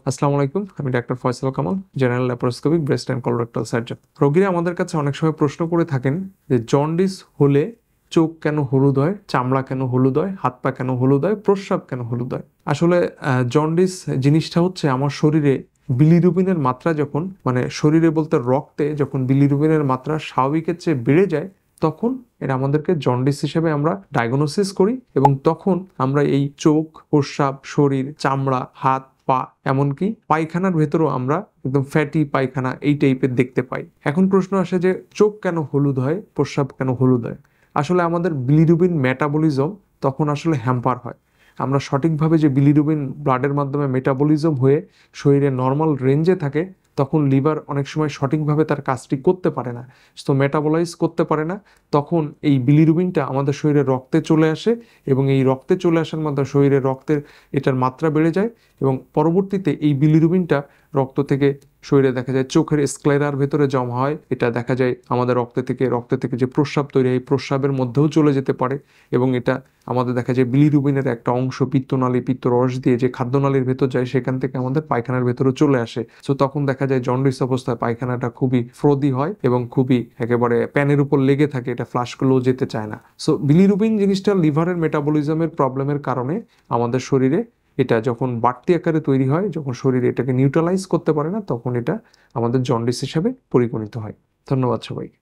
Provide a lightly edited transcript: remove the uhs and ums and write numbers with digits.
আসসালামু আলাইকুম, আমি doctor Faisal Kamal, general laparoscopic breast and colorectal surgeon. রোগীরা আমাদের কাছে অনেক সময় প্রশ্ন করে থাকেন যে জন্ডিস হলে চোখ কেন হলুদ হয়, চামড়া কেন হলুদ হয়, হাত পা কেন হলুদ হয়, প্রস্রাব কেন হলুদ হয়। আসলে জন্ডিস জিনিসটা হচ্ছে আমার শরীরে বিলিরুবিনের মাত্রা যখন শরীরে বলতে রক্তে যখন বিলিরুবিনের মাত্রা স্বাভাবিকের চেয়ে বেড়ে যায়, তখন এটা আমাদেরকে জন্ডিস হিসেবে আমরা ডায়াগনোসিস করি এবং তখন আমরা এই চোখ, প্রস্রাব, শরীর, চামড়া, হাত পা, এমনকি পায়খানার ভেতরেও আমরা একদম ফ্যাটি পায়খানা এই টাইপের দেখতে পাই। এখন প্রশ্ন আসে যে চোখ কেন হলুদ হয়, প্রস্রাব কেন হলুদ হয়। আসলে আমাদের বিলিরুবিন মেটাবলিজম তখন আসলে হ্যাম্পার হয়। আমরা সঠিকভাবে যে বিলিরুবিন ব্লাডের মাধ্যমে মেটাবলিজম হয়ে শরীরে নর্মাল রেঞ্জে থাকে, তখন লিভার অনেক সময় সঠিকভাবে তার কাজটি করতে পারে না, তো মেটাবলাইজ করতে পারে না। তখন এই বিলিরুবিনটা আমাদের শরীরে রক্তে চলে আসে এবং এই রক্তে চলে আসার মাধ্যমে শরীরে রক্তের এটার মাত্রা বেড়ে যায় এবং পরবর্তীতে এই বিলিরুবিনটা রক্ত থেকে শরীরে দেখা যায় চোখের স্ক্লেরার ভেতরে জমা হয়। এটা দেখা যায় আমাদের রক্তে থেকে যে প্রস্রাব তৈরি হয়, প্রস্রাবের মধ্যেও চলে যেতে পারে এবং এটা আমাদের দেখা যায় বিলিরুবিনের একটা অংশ পিত্তনালী, পিত্তরস দিয়ে যে খাদ্যনালীর ভেতর যায়, সেখান থেকে আমাদের পায়খানার ভেতরে চলে আসে। সো তখন দেখা যায় জন্ডিস অবস্থায় পায়খানাটা খুবই ফ্রোদি হয় এবং খুবই একেবারে প্যানের উপর লেগে থাকে, এটা ফ্লাশ করলেও যেতে চায় না। সো বিলিরুবিন জিনিসটা লিভারের মেটাবলিজমের প্রবলেমের কারণে আমাদের শরীরে এটা যখন বাড়তি আকারে তৈরি হয়, যখন শরীর এটাকে নিউট্রালাইজ করতে পারে না, তখন এটা আমাদের জন্ডিস হিসাবে পরিগণিত হয়। ধন্যবাদ সবাইকে।